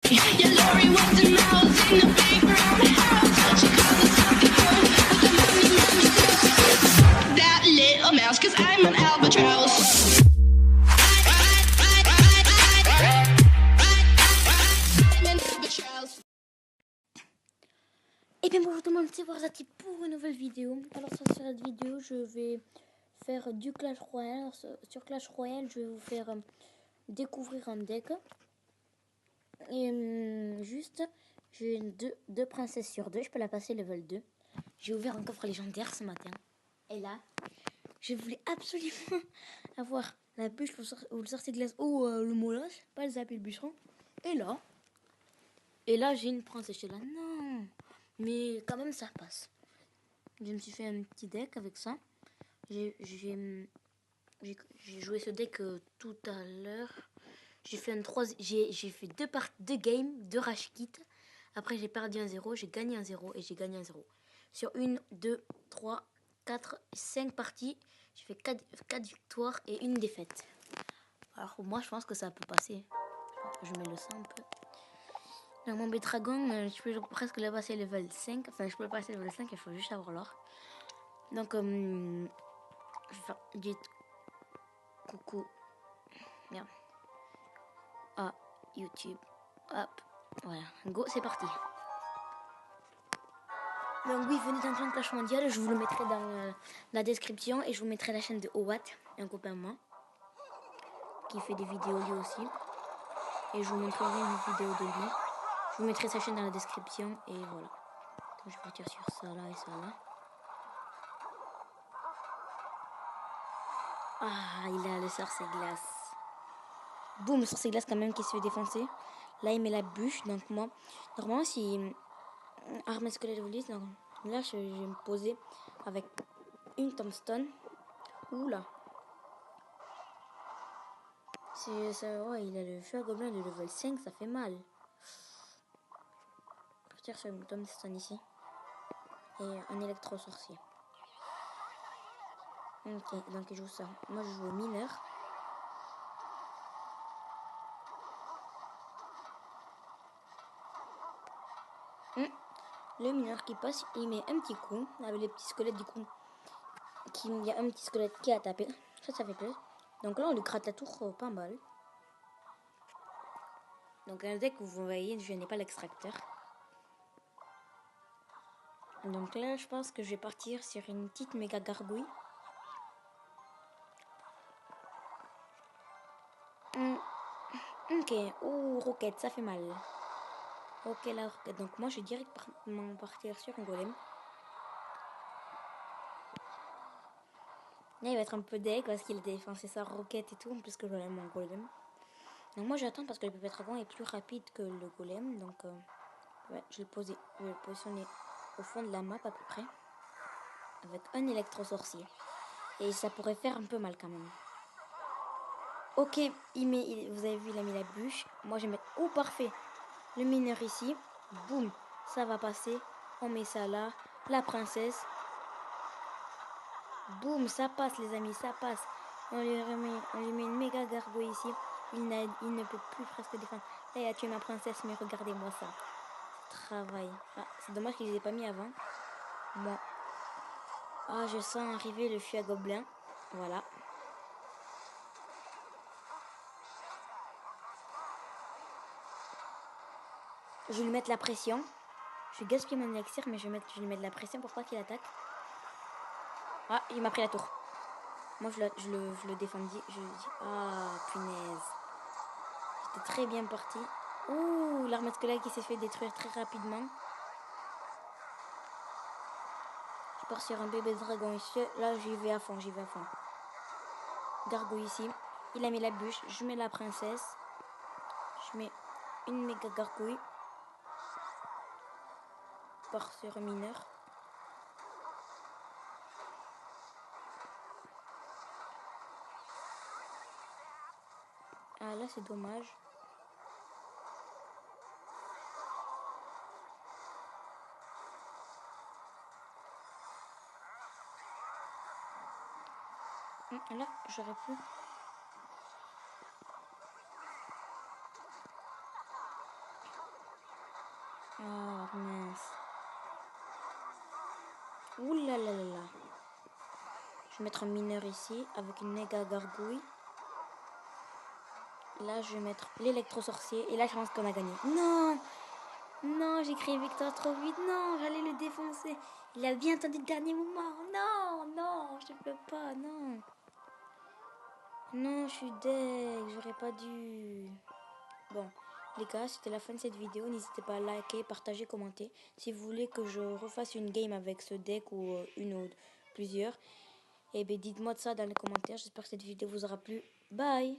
Et bien bonjour tout le monde, c'est Warzati pour une nouvelle vidéo. Alors sur cette vidéo je vais faire du Clash Royale. Alors, sur Clash Royale je vais vous faire découvrir un deck. Et juste j'ai deux princesses sur 2, je peux la passer level 2. J'ai ouvert un coffre légendaire ce matin. Et là je voulais absolument avoir la bûche ou le sorcier-glace ou le molosse, pas le zapper le bûcheron. Et là j'ai une princesse, je suis là non. Mais quand même ça passe. Je me suis fait un petit deck avec ça. J'ai joué ce deck tout à l'heure. J'ai fait fait deux games, 2 rush kits. Après j'ai perdu 1-0, j'ai gagné 1-0 et j'ai gagné 1-0. Sur 1, 2, 3, 4, 5 parties, j'ai fait 4 victoires et une défaite. Alors moi je pense que ça peut passer. Je mets le 100 un peu. Donc mon Betragon, je peux presque le passer level 5. Enfin, je peux le passer level 5, il faut juste avoir l'or. Donc, je vais faire dit coucou. Merde. Ah, YouTube. Hop. Voilà. Go, c'est parti. Donc oui, venez dans le clan Clash Mondial. Je vous le mettrai dans la description. Et je vous mettrai la chaîne de Owat, un copain à moi, qui fait des vidéos lui aussi. Et je vous montrerai une vidéo de lui. Je vous mettrai sa chaîne dans la description. Et voilà. Donc, je vais partir sur ça là et ça là. Ah, il a le sorcier-glace. Boum, le sorcier-glace quand même qui se fait défoncer. Là, il met la bûche. Donc moi, normalement, si arme squelette vous lise, donc là, je vais me poser avec une tombstone. Oula. C'est ça, ouais, il a le feu à gobelin de level 5, ça fait mal. Je vais partir sur une tombstone ici. Et un électro-sorcier. Ok, donc il joue ça. Moi, je joue au mineur. Le mineur qui passe, il met un petit coup avec les petits squelettes du coup. Il y a un petit squelette qui a tapé. Ça fait plaisir. Donc là, on lui gratte la tour pas mal. Donc un deck, vous voyez, je n'ai pas l'extracteur. Donc là, je pense que je vais partir sur une petite méga gargouille. Ok, oh, roquette, ça fait mal. Ok, la roquette. Donc moi, je vais direct partir sur un golem. Là, il va être un peu deck parce qu'il a défoncé sa roquette et tout, en plus que je l'aime mon golem. Donc moi, j'attends parce que le pépé dragon est plus rapide que le golem. Donc ouais, je vais le positionner au fond de la map à peu près. Avec un électro-sorcier. Et ça pourrait faire un peu mal quand même. Ok, vous avez vu, il a mis la bûche. Moi, je vais mettre... Oh, parfait. Le mineur ici. Boum. Ça va passer. On met ça là. La princesse. Boum, ça passe, les amis, ça passe. On lui met une méga gargouille ici. Il ne peut plus presque défendre. Là, il a tué ma princesse, mais regardez-moi ça. Travail. Ah, c'est dommage qu'il ne les ait pas mis avant. Moi. Ah, je sens arriver le fût à gobelin. Voilà. Je vais lui mettre la pression. Je vais gaspiller mon élixir, mais je vais lui mettre de la pression pour pas qu'il attaque. Ah, il m'a pris la tour. Moi, je le défendis. Je dis, ah, punaise. J'étais très bien parti. Ouh, l'arme squelette qui s'est fait détruire très rapidement. Je pars sur un bébé dragon ici. Là, j'y vais à fond, Gargouille ici. Il a mis la bûche. Je mets la princesse. Je mets une méga gargouille. Je pars sur un mineur. Ah, là, c'est dommage. Là, j'aurais pu. Ah, mince. Ouh là là là là. Je vais mettre un mineur ici avec une méga gargouille. Là, je vais mettre l'électro-sorcier. Et là, je pense qu'on a gagné. Non! Non, j'ai créé victoire trop vite. Non, j'allais le défoncer. Il a bien attendu le dernier moment. Non, non, je peux pas, non. Non, je suis deg. J'aurais pas dû. Bon, les gars, c'était la fin de cette vidéo. N'hésitez pas à liker, partager, commenter. Si vous voulez que je refasse une game avec ce deck ou une ou plusieurs, eh bien, dites-moi de ça dans les commentaires. J'espère que cette vidéo vous aura plu. Bye!